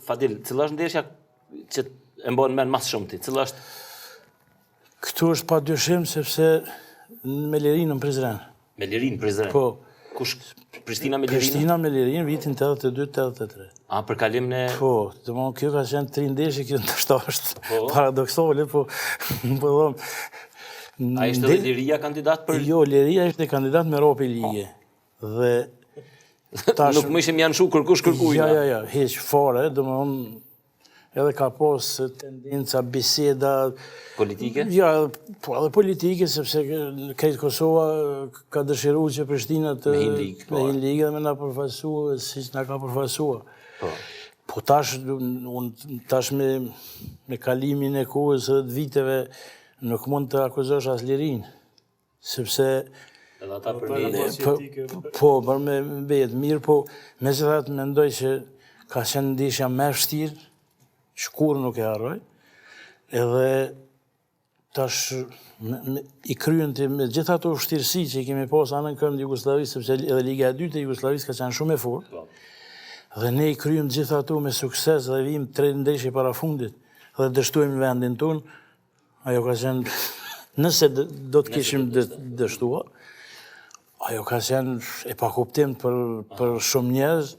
Fadil, cila është ndeshja që e mbon mend mas shumë ti? Cila është? Këtu është pa dyshim sepse me Lirinën Prizren. Me Lirin Prizren? Po. Kush? Prishtina me Lirin? Prishtina me Lirin, vitin 82-83. A, për kalim në... Po, kjo ka qenë 3 ndeshje, kjo ndoshta është paradoksale, po më dhëmë... A ishte dhe Liria kandidat për... Jo, Liria ishte kandidat me rope lige. Dhe... Nuk më ishim janë shu kërkush kërkujna. Ja, heq fare, do më unë... Edhe ka pos tendenca, biseda... Politike? Ja, po edhe politike, sepse krejtë Kosova ka dëshiru që Prishtina të... Me hin ligë dhe me nga përfaqësua, si që nga ka përfaqësua. Po tash me kalimin e kohës dhe viteve, nuk mund të akuzosh as Lirin, sepse... Edhe ata për një... Po, për me betë mirë, po me që thatë mendoj që ka qenë ndeshja me vështirë, që kur nuk e harroj, edhe tash i kryen të me gjitha ato vështirësi që i kemi pas anën këmbë Jugosllavisë, sepse edhe Liga e dytë e Jugosllavisë ka qenë shumë e fortë, dhe ne i kryem gjitha ato me sukses dhe vim 3 ndeshje para fundit, dhe dështuim vendin tonë, ajo ka qenë, nëse do të kishim dështua, ajo ka qenë e pa kuptim për shumë njerëz,